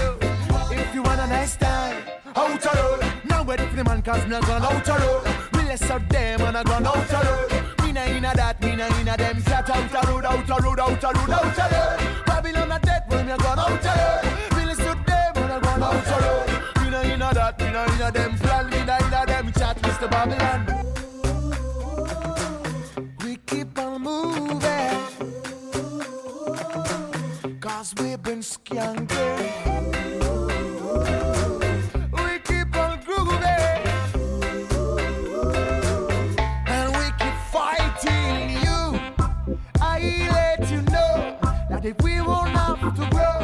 if you want a nice time. Outer road, now wait for the man cause me a gone outer road. We less of them and I gone out a road. Me na inna that, me na inna them. Flat out a road, out a road, out a road, out a road. Babylon a dead when me a gone out a road. Me less of them and I gone out a road. Me na inna that, me na inna them. Plan me na inna them. Chat Mr. Babylon. We keep on moving, 'cause we've been skanking. We keep on grooving, and we keep fighting you. I let you know that if we won't have to grow,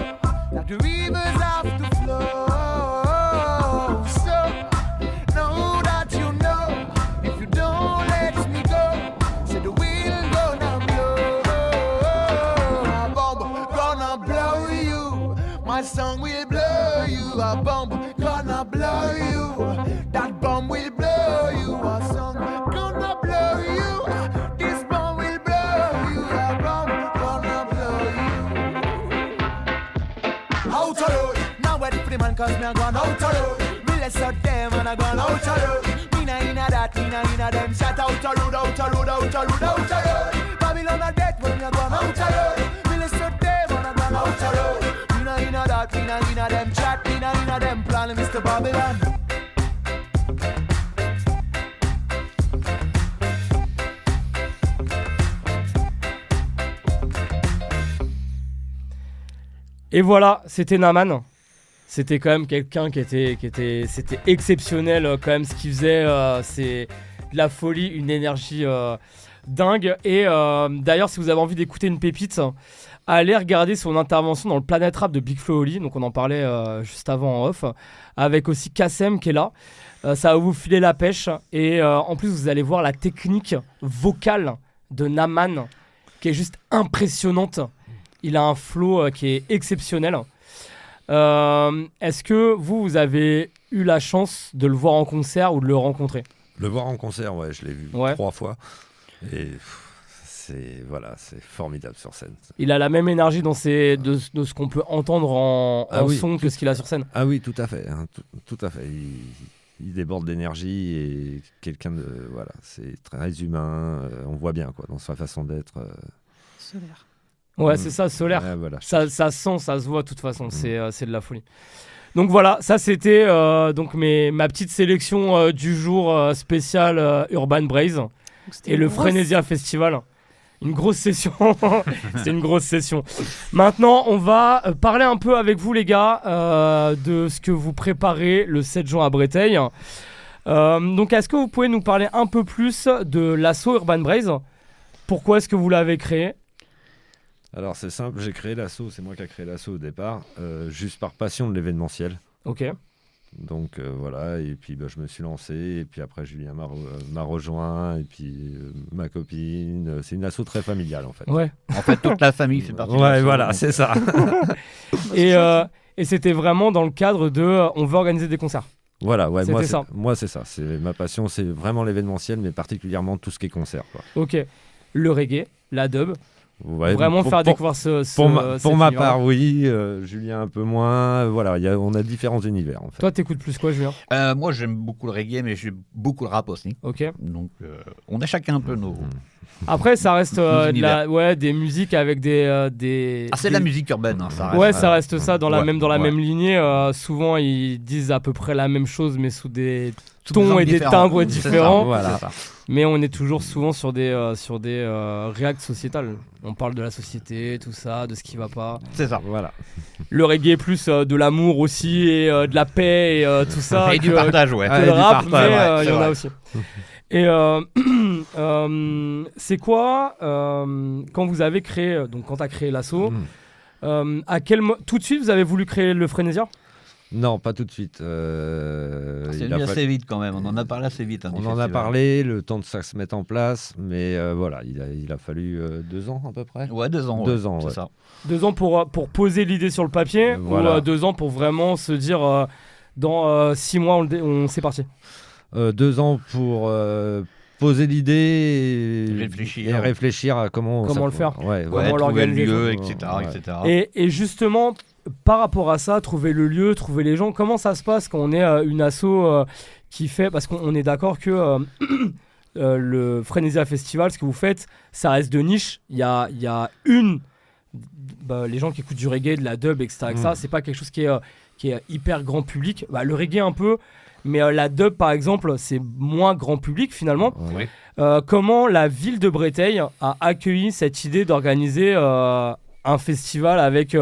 that the rivers have to flow. So know that you know, if you don't let me go, say the wind gonna blow. A bomb gonna blow you. My song will blow you. A bomb gonna blow you. That bomb will blow you. A song gonna blow you. This bomb will blow you. A bomb gonna blow you. Out of road. Now wait for the man 'cause me a gone out of road. Me less of them and I gone out of road. Me na inna that, me na inna them. Shout out a road, out a road, out a road, out a road. Babylon a dead when me a gone out of road. Me less of them and I gone out of road. Me na inna that, me na inna them. Chat, me na inna them. Plan Mr. Babylon. Et voilà, c'était Naman. C'était quand même quelqu'un c'était exceptionnel quand même ce qu'il faisait. C'est de la folie, une énergie dingue. Et d'ailleurs, si vous avez envie d'écouter une pépite, allez regarder son intervention dans le Planet Rap de Big Flo Oli. Donc on en parlait juste avant en off, avec aussi Kassem qui est là. Ça va vous filer la pêche. Et en plus, vous allez voir la technique vocale de Naman qui est juste impressionnante. Il a un flow qui est exceptionnel. Est-ce que vous avez eu la chance de le voir en concert ou de le rencontrer ? Le voir en concert, ouais, je l'ai vu 3 fois. Et c'est formidable sur scène. Il a la même énergie de ce qu'on peut entendre en son que ce qu'il a sur scène. Ah oui, tout à fait. Hein, tout à fait. Il déborde d'énergie et quelqu'un de... Voilà, c'est très humain. On voit bien quoi, dans sa façon d'être. Solaire. Ouais, c'est ça, solaire. Ouais, voilà. Ça sent, ça se voit de toute façon. C'est de la folie. Donc voilà, ça c'était donc ma petite sélection du jour spécial Urban Braze et le Frénésia Festival. Une grosse session. C'était une grosse session. Maintenant, on va parler un peu avec vous les gars de ce que vous préparez le 7 juin à Breteil. Donc est-ce que vous pouvez nous parler un peu plus de l'assaut Urban Braze ? Pourquoi est-ce que vous l'avez créé ? Alors c'est simple, j'ai créé l'assaut, c'est moi qui ai créé l'assaut au départ, juste par passion de l'événementiel. Ok. Donc voilà, et puis je me suis lancé, et puis après Julien m'a rejoint, et puis ma copine, c'est une asso très familiale en fait. Ouais. En fait, toute la famille fait partie de Ouais, l'asso, voilà, donc, c'est ça. Et c'était vraiment dans le cadre de on veut organiser des concerts. Voilà, ouais, C'était moi c'est ça, c'est ma passion, c'est vraiment l'événementiel, mais particulièrement tout ce qui est concert, quoi. Ok, le reggae, la dub. Ouais, vraiment faire découvrir ce pour ma part, oui. Julien un peu moins. Voilà, on a différents univers en fait. Toi, t'écoutes plus quoi, Julien ? Moi, j'aime beaucoup le reggae, mais j'aime beaucoup le rap aussi. Ok. Donc, on a chacun un peu nos. Après, ça reste des musiques avec des. C'est de la musique urbaine, hein, ça reste. Ouais, ça reste ça dans la même lignée. Souvent, ils disent à peu près la même chose, mais sous des tons et des timbres différents. Voilà. Mais on est toujours souvent sur des réacts sociétales. On parle de la société, tout ça, de ce qui va pas. C'est ça. Voilà. Le reggae plus de l'amour aussi et de la paix et tout ça. Et du partage, ouais. Que le rap, mais il y en a aussi. Et c'est quoi quand vous avez créé, donc quand tu as créé l'assaut, tout de suite vous avez voulu créer le Frénésia ? Non, pas tout de suite. C'est venu assez vite quand même, on en a parlé assez vite. On en a parlé, le temps de ça se mettre en place, mais voilà, il a fallu 2 ans à peu près. Ouais, 2 ans. 2 ans, c'est ouais. ça. 2 ans pour poser l'idée sur le papier, voilà. Ou 2 ans pour vraiment se dire dans 6 mois c'est parti. 2 ans pour poser l'idée et réfléchir à comment le faire, comment trouver le lieu, etc. Et justement, par rapport à ça, trouver le lieu, trouver les gens, comment ça se passe quand on est une asso qui fait, parce qu'on est d'accord que le Frénésia Festival, ce que vous faites, ça reste de niche. Il y a les gens qui écoutent du reggae, de la dub, etc. C'est pas quelque chose qui est hyper grand public. Le reggae un peu, mais la dub par exemple, c'est moins grand public finalement. Oui. Comment la ville de Breteil a accueilli cette idée d'organiser un festival avec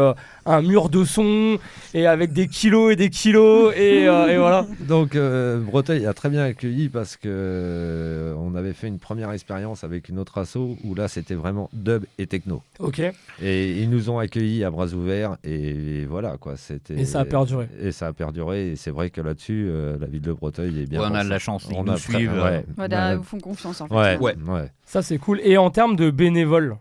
un mur de son et avec des kilos et des kilos et voilà. Donc Breteil a très bien accueilli parce que on avait fait une première expérience avec une autre asso où là c'était vraiment dub et techno. Ok. Et ils nous ont accueillis à bras ouverts et voilà quoi. Et ça a perduré. Et ça a perduré et c'est vrai que là-dessus la ville de Breteil est bien. Ouais, on a de la chance, ils nous suivent. Ils vous font confiance en fait. Ouais. Ça c'est cool. Et en termes de bénévoles,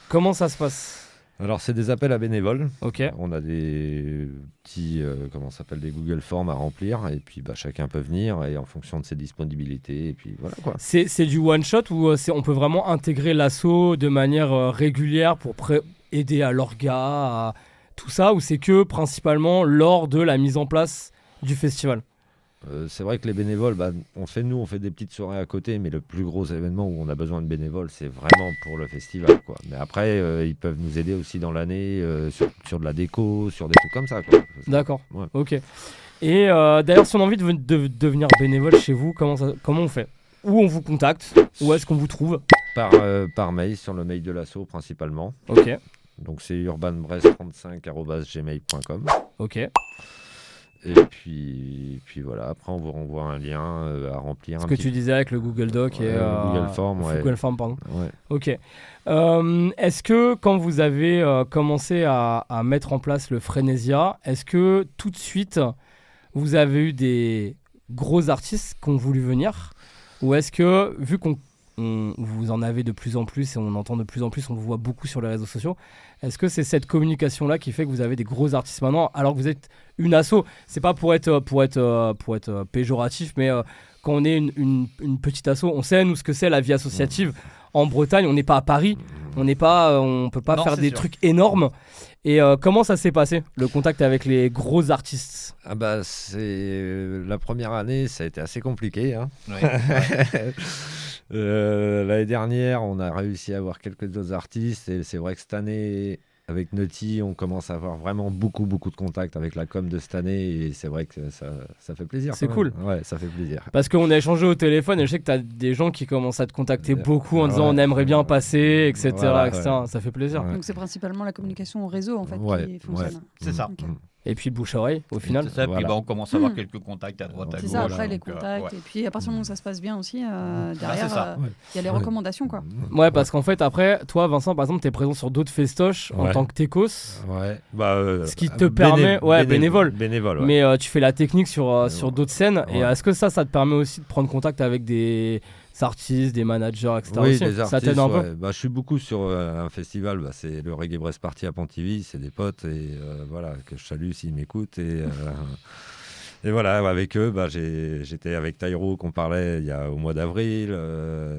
comment ça se passe ? Alors c'est des appels à bénévoles. Ok. On a des petits des Google Forms à remplir et puis chacun peut venir et en fonction de ses disponibilités et puis voilà quoi. C'est du one shot ou on peut vraiment intégrer l'asso de manière régulière pour aider à l'orga, à tout ça, ou c'est que principalement lors de la mise en place du festival? C'est vrai que les bénévoles, on fait des petites soirées à côté, mais le plus gros événement où on a besoin de bénévoles, c'est vraiment pour le festival, quoi. Mais après, ils peuvent nous aider aussi dans l'année sur de la déco, sur des trucs comme ça, quoi. D'accord. Ouais. Ok. Et d'ailleurs, si on a envie de devenir bénévole chez vous, comment on fait? Où on vous contacte? Où est-ce qu'on vous trouve? Par mail, sur le mail de l'asso principalement. Ok. Donc c'est urbanbrest35@gmail.com. Ok. Et puis voilà, après on vous renvoie un lien à remplir. Ce que tu disais avec le Google Doc et Google Form, Google Form, pardon. Ouais. Ok. Est-ce que quand vous avez commencé à mettre en place le Frénésia, est-ce que tout de suite vous avez eu des gros artistes qui ont voulu venir? Ou est-ce que, vu qu'on vous en avez de plus en plus et on entend de plus en plus, on vous voit beaucoup sur les réseaux sociaux, est-ce que c'est cette communication-là qui fait que vous avez des gros artistes maintenant alors que vous êtes une asso? C'est pas pour être péjoratif, mais quand on est une petite asso, on sait nous ce que c'est la vie associative. En Bretagne, on n'est pas à Paris, on peut pas faire des trucs énormes. Et comment ça s'est passé, le contact avec les gros artistes? C'est la première année, ça a été assez compliqué. Hein. Ouais. L'année dernière, on a réussi à avoir quelques autres artistes et c'est vrai que cette année, avec Nutty, on commence à avoir vraiment beaucoup de contacts avec la com de cette année et c'est vrai que ça fait plaisir. C'est cool. Ouais, ça fait plaisir. Parce qu'on a échangé au téléphone et je sais que tu as des gens qui commencent à te contacter beaucoup en disant on aimerait bien passer, etc. Voilà, etc. ouais. Ça fait plaisir. Ouais. Donc c'est principalement la communication au réseau en fait qui fonctionne. C'est ça. Okay. Et puis le bouche-oreille au final. C'est ça, puis on commence à avoir quelques contacts à droite à C'est gauche. ça, après les donc, contacts. Et puis à partir du moment où ça se passe bien aussi, derrière, ça. il y a les recommandations quoi. Ouais, parce qu'en fait, après, toi, Vincent, par exemple, tu es présent sur d'autres festoches en tant que techos. Ouais. Ce qui te permet. Bénévole. Bénévole. Ouais. Mais tu fais la technique sur d'autres scènes. Ouais. Et est-ce que ça te permet aussi de prendre contact avec des artistes, des managers, etc. Oui, aussi. des artistes, ça t'aide un peu? Je suis beaucoup sur un festival, c'est le Reggae Brest Party à Pontivy, c'est des potes et que je salue s'ils m'écoutent. Et voilà, avec eux, j'étais avec Tyro qu'on parlait au mois d'avril.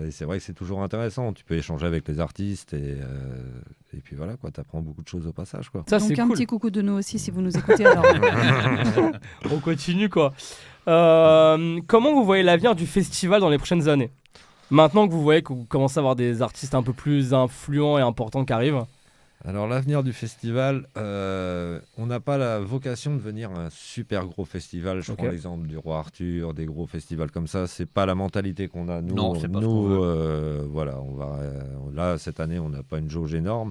Et c'est vrai que c'est toujours intéressant. Tu peux échanger avec les artistes et puis voilà, tu apprends beaucoup de choses au passage. Quoi. Ça, donc c'est un cool. petit coucou de nous aussi si vous nous écoutez alors. On continue quoi. Comment vous voyez l'avenir du festival dans les prochaines années? Maintenant que vous voyez que vous commencez à avoir des artistes un peu plus influents et importants qui arrivent. Alors l'avenir du festival, on n'a pas la vocation de devenir un super gros festival. Je prends l'exemple du Roi Arthur, des gros festivals comme ça. C'est pas la mentalité qu'on a. Non, c'est pas voilà, là cette année on n'a pas une jauge énorme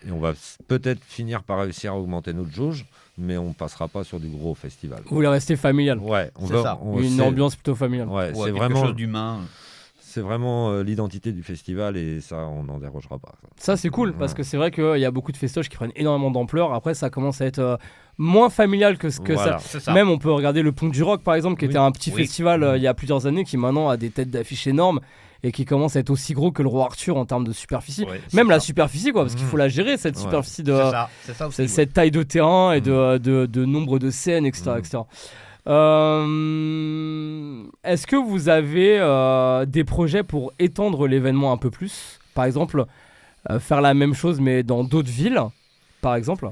et on va peut-être finir par réussir à augmenter notre jauge, mais on passera pas sur du gros festival. Vous voulez rester familial? Ouais, une ambiance plutôt familiale. Ouais, c'est quelque vraiment chose d'humain. C'est vraiment l'identité du festival et ça, on n'en dérogera pas. Ça, c'est cool parce que c'est vrai qu'il y a beaucoup de festoches qui prennent énormément d'ampleur. Après, ça commence à être moins familial que voilà, ça. Même, on peut regarder le Pont du Rock, par exemple, qui était un petit festival il y a plusieurs années, qui maintenant a des têtes d'affiche énormes et qui commence à être aussi gros que le Roi Arthur en termes de superficie. Même la superficie, quoi, parce qu'il faut la gérer, cette superficie cette taille de terrain et de nombre de scènes, etc. etc. Est-ce que vous avez des projets pour étendre l'événement un peu plus? Par exemple, faire la même chose mais dans d'autres villes, par exemple?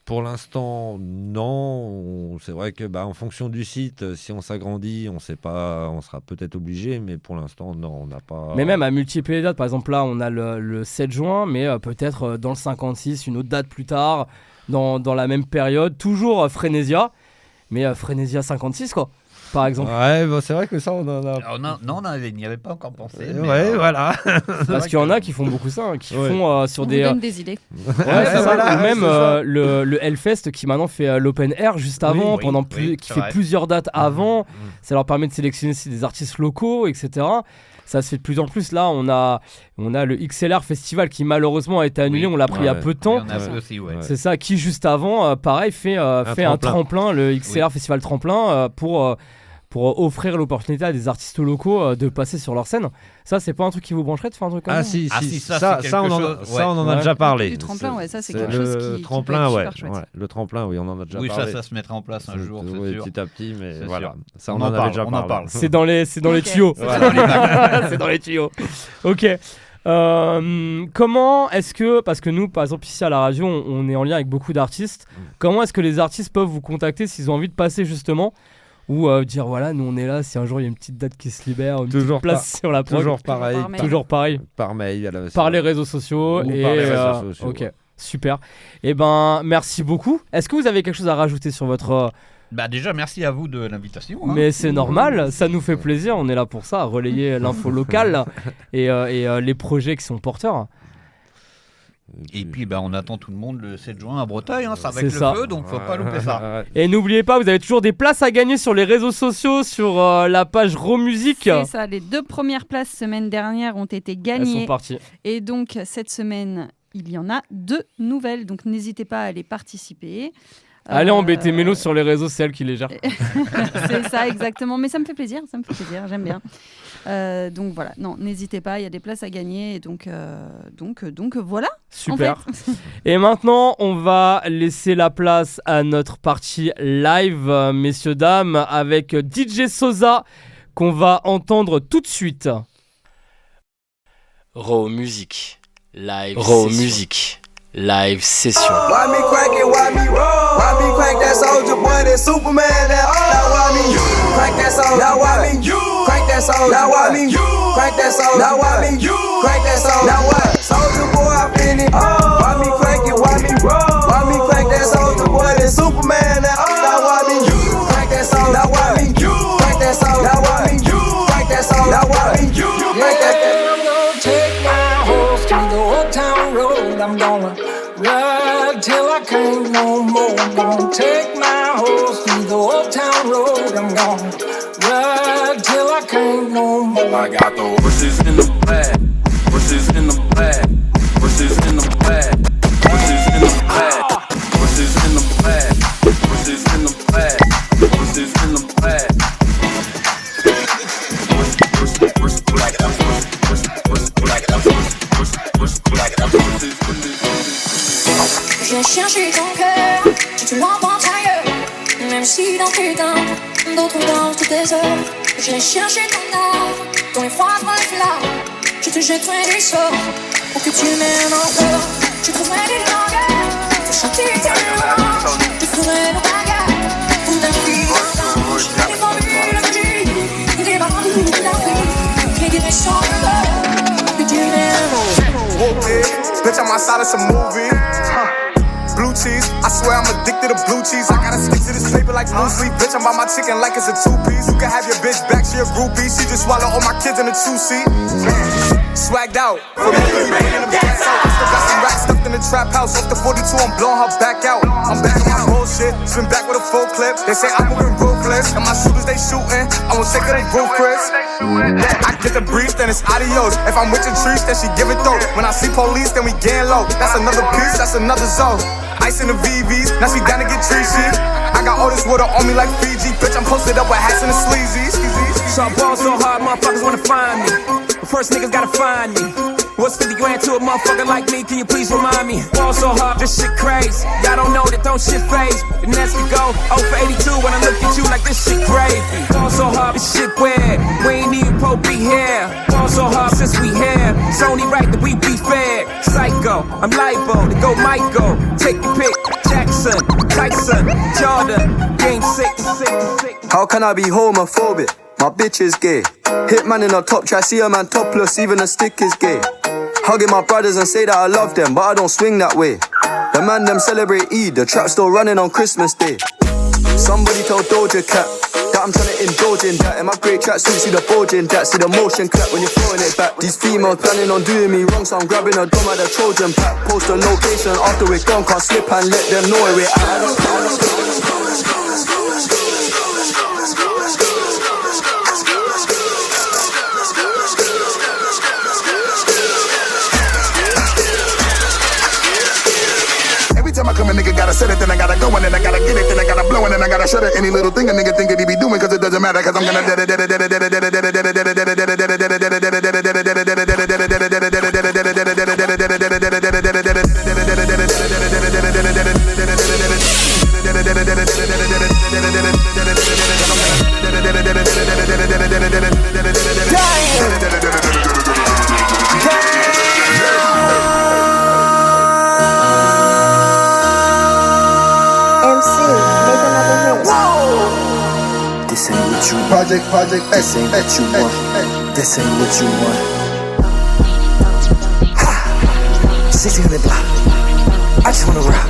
Pour l'instant, non. C'est vrai que en fonction du site, si on s'agrandit, on sera peut-être obligé, mais pour l'instant, non, on n'a pas... Mais même à multiplier les dates, par exemple là, on a le 7 juin, mais peut-être dans le 56, une autre date plus tard, dans la même période, toujours Frénésia, mais Frénésia 56 quoi. Par exemple. Ouais, c'est vrai que ça, on en a... Alors, non, on n'y avait pas encore pensé. Ouais, voilà. Parce qu'il y en a qui font beaucoup ça, qui font sur des... On donne des idées. Ouais, c'est ça. Ou même le Hellfest qui maintenant fait l'open air juste avant, qui fait plusieurs dates avant. Ça leur permet de sélectionner aussi des artistes locaux, etc. Ça se fait de plus en plus. Là, on a le XLR Festival qui malheureusement a été annulé. On l'a pris il y a peu de temps. C'est ça, qui juste avant, pareil, fait un tremplin, le XLR Festival tremplin, pour offrir l'opportunité à des artistes locaux de passer sur leur scène. Ça, c'est pas un truc qui vous brancherait de faire un truc comme ça? Si, ça, on en a déjà parlé. Du tremplin, ça, c'est quelque chose qui tremplin, peut être super chouette. Le tremplin, oui, on en a déjà parlé. Oui, ça se mettra en place un jour, c'est sûr. Petit à petit, mais c'est voilà. sûr. Ça, on en avait déjà parlé. C'est dans les tuyaux. C'est dans les tuyaux. Ok. Comment est-ce que, parce que nous, par exemple, ici à la radio, on est en lien avec beaucoup d'artistes, comment est-ce que les artistes peuvent vous contacter s'ils ont envie de passer justement, ou dire voilà, nous on est là, si un jour il y a une petite date qui se libère, une petite place sur la prod. Toujours pareil. Par mail. Par les réseaux sociaux. Par les réseaux sociaux. Ok, super. Eh ben, merci beaucoup. Est-ce que vous avez quelque chose à rajouter sur votre... déjà, merci à vous de l'invitation. Mais c'est normal, ça nous fait plaisir, on est là pour ça, relayer l'info locale et les projets qui sont porteurs. Et puis on attend tout le monde le 7 juin à Breteuil, ça va être le feu, donc faut pas louper ça. Et n'oubliez pas, vous avez toujours des places à gagner sur les réseaux sociaux, sur la page Raw Music. C'est ça, les 2 premières places semaine dernière ont été gagnées. Elles sont parties. Et donc cette semaine, il y en a 2 nouvelles, donc n'hésitez pas à aller participer. Allez embêter Mélo sur les réseaux, c'est elle qui les gère. C'est ça, exactement. Mais ça me fait plaisir, j'aime bien. Donc voilà, non, n'hésitez pas, il y a des places à gagner. Et donc voilà. Super. En fait. Et maintenant, on va laisser la place à notre partie live, messieurs, dames, avec DJ Sosa, qu'on va entendre tout de suite. Raw Music, live Raw Music. Live session. Why me crack it, why me roll? Why me crack that soldier boy, that Superman, that now why me crack that soldier? Now why me crack that soldier? Now why me crack that soldier? Now why me crack that soldier? Now what? Soldier boy, I feel it. Why me crack it, why me roll? Why me crack that soldier boy, that Superman, that now why me crack that soldier? Now why me crack that soldier? Now why me crack that soldier? Now why me crack that? I'm gonna take my horse to the old town road. I'm gonna ride till I can't no more. I'm gonna take my horse to the old town road. I'm gonna ride till I can't no more. I got the horses in the bag, horses in the bag, horses in the bag, horses in the bag, horses in the bag, horses in the bag, horses in the bag. J'ai cherché ton cœur, tu te l'emportes ailleurs. Même si dans tes dents, d'autres dansent toutes tes heures. J'ai cherché ton âme, dans les froides flammes. Je te jetterai des sorts, pour que tu m'aimes encore. Je trouverai des langueurs, pour chanter tes louanges. Je ferai nos bagarres, pour ta fille d'ange. Des formules magiques, des bambous d'Afrique. Les directions de l'heure, que tu m'aimes. Bitch, I'm outside of some movie. Blue cheese, I swear I'm addicted to blue cheese. I gotta stick to this paper like blue sleep. Bitch, I'm by my chicken like it's a 2-piece. You can have your bitch back, she a groupie. She just swallow all my kids in a 2-seat. Swagged out, from me, in the back out. Still got some racks stuffed in the trap house. Off the 42, I'm blowing her back out. I'm back on my bullshit, spin back with a full clip. They say I'm moving ruthless, and my shooters they shooting. I won't take her, they roof Chris. I get the brief, then it's adios. If I'm with your trees, then she give it though. When I see police, then we gang low. That's another piece, that's another zone. Ice in the VVs, now she down to get treachy. I got all this water on me like Fiji. Bitch, I'm posted up with hats and the sleazies. So I ball so hard, motherfuckers wanna find me. But first niggas gotta find me. What's 50 grand to a motherfucker like me? Can you please remind me? Ball so hard, this shit crazy. Y'all don't know that don't shit phase. The next we go 0 for 82 when I look at you like this shit crazy. Ball so hard, this shit weird. We ain't even po be here. Ball so hard since we here. It's only right that we be fair. Psycho, I'm liable to go Michael. Take your pick, Jackson. Tyson, Jordan, Game 6. How can I be homophobic? My bitch is gay. Hitman in a top try, see a man topless, even a stick is gay. Hugging my brothers and say that I love them, but I don't swing that way. The man them celebrate Eid, the trap still running on Christmas Day. Somebody tell Doja Cat that I'm trying to indulge in that. In my great tracksuit, see the bulge in that. See the motion clap when you're throwing it back. These females planning on doing me wrong, so I'm grabbing a dome at the Trojan pack. Post the location after we're gone, can't slip and let them know where we're at. I come a nigga gotta set it, then I gotta go, and then I gotta get it, then I gotta blow, and then I gotta shut it. Any little thing a nigga think that he be doing, cause it doesn't matter, cause I'm gonna This ain't what you want. Project, this ain't what you want. This ain't what you want. Ha! 1600 block. I just wanna rock.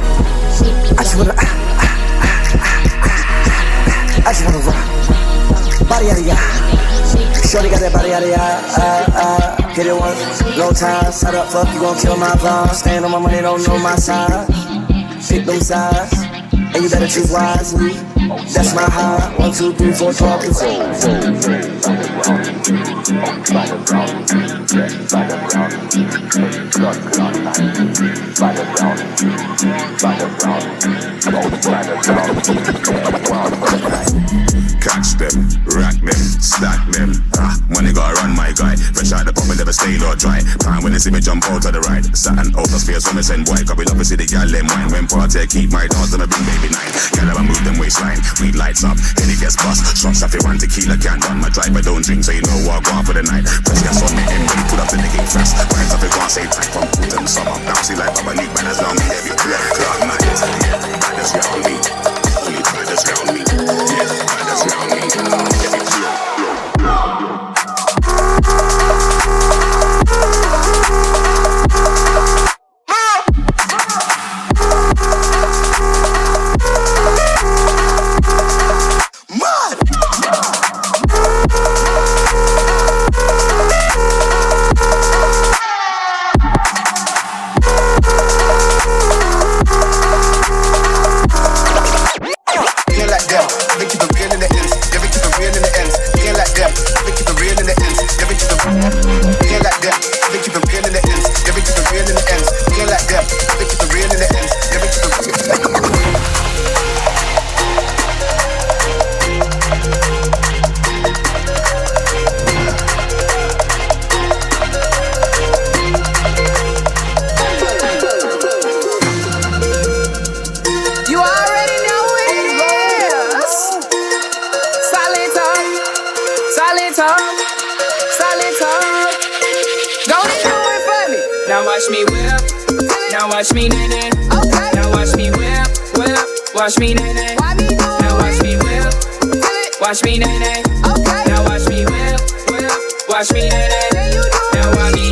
I just wanna I just wanna rock. Body yada yada. Shorty got that body yada yada. Hit it once, long time. Side up, fuck, you gon' kill my vibe. Stand on my money, don't know my size. Pick them sides, and you better choose wisely. That's my high. 1, 2, 3, 4, 12. Catch them, rack them, stack them. Money gotta run, my guy. Fresh out the pump and never stay or dry. Time when they see me jump out to the right. Saturn out of space when me send white. Cause we love to see the gal them wine. When party I keep my dogs, then I bring baby 9. Gal I move them waistline. Weed lights up, head it gets bust. Shots off it, one tequila can't run. My driver don't drink, so you know what, go on for the night. Press gas on me, when put up the gate fast. Winds off it, can't say tight from put them summer. Bouncy like Baba Nick, man, as long me every blood clot night. Yeah, riders round me. Only riders round me. Yeah, riders round me. Every watch me whip. Now watch me nay-nay. Okay. Now watch me whip, whip. Watch me nay-nay. Now watch me whip. Watch me nay-nay. Okay. Now watch me whip, whip. Watch me nay-nay. Now watch me.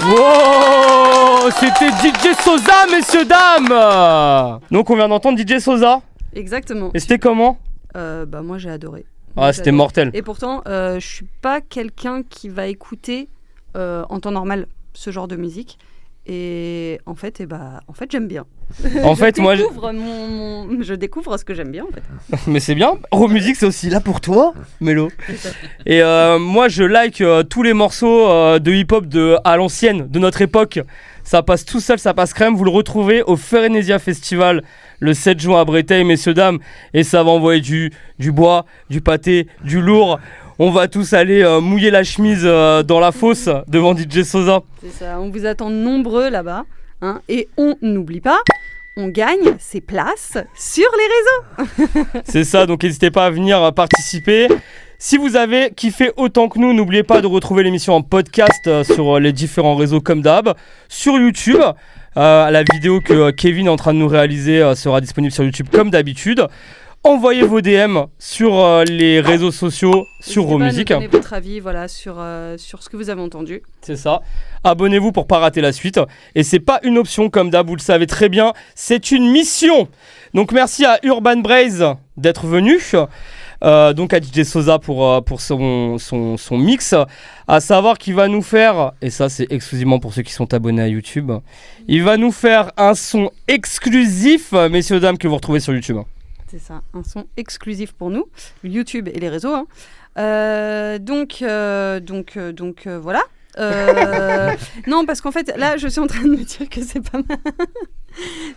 Wow, c'était DJ Sosa, messieurs, dames. Donc on vient d'entendre DJ Sosa. Exactement. Et c'était comment? Bah moi j'ai adoré. Ah, c'était mortel. Et pourtant, je suis pas quelqu'un qui va écouter en temps normal ce genre de musique. Et en fait, j'aime bien. En fait, moi, je découvre ce que j'aime bien, en fait. Mais c'est bien. Raw Music, c'est aussi là pour toi, Mélo. Et moi, je like tous les morceaux de hip-hop à l'ancienne, de notre époque. Ça passe tout seul, ça passe crème. Vous le retrouvez au Frenesia Festival le 7 juin à Breteuil, messieurs, dames. Et ça va envoyer du bois, du pâté, du lourd. On va tous aller mouiller la chemise dans la fosse devant DJ Sosa. C'est ça, on vous attend nombreux là-bas. Hein, et on n'oublie pas, on gagne ses places sur les réseaux. C'est ça, donc n'hésitez pas à venir participer. Si vous avez kiffé autant que nous, n'oubliez pas de retrouver l'émission en podcast sur les différents réseaux comme d'hab, sur YouTube. La vidéo que Kevin est en train de nous réaliser sera disponible sur YouTube comme d'habitude. Envoyez vos DM sur les réseaux sociaux, sur Raw Music. Donnez votre avis sur ce que vous avez entendu. C'est ça. Abonnez-vous pour pas rater la suite. Et c'est pas une option comme d'hab, vous le savez très bien. C'est une mission. Donc merci à Urban Braze d'être venu. Donc à DJ Sosa pour son mix. À savoir qu'il va nous faire, et ça c'est exclusivement pour ceux qui sont abonnés à YouTube, il va nous faire un son exclusif, messieurs dames, que vous retrouvez sur YouTube. C'est ça, un son exclusif pour nous, YouTube et les réseaux. Donc voilà. Non, parce qu'en fait, là, je suis en train de me dire que c'est pas mal.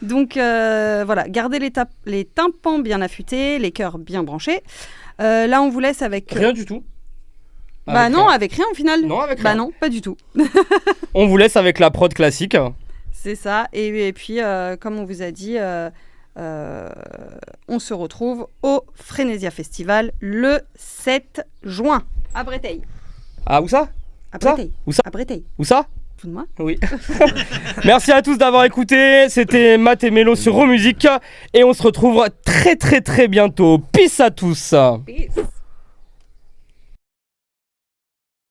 Donc voilà, gardez les tympans bien affûtés, les cœurs bien branchés. Là, on vous laisse avec... Rien du tout. Avec rien au final. Non, avec rien. Non, pas du tout. On vous laisse avec la prod classique. C'est ça. Et puis, comme on vous a dit... on se retrouve au Frénésia Festival le 7 juin à Breteil. Ah, où ça? À Breteil. Où ça? À Breteil. Où ça? Fous de moi. Oui. Merci à tous d'avoir écouté. C'était Matt et Mélo sur Raw Music. Et on se retrouve très très très bientôt. Peace à tous. Peace.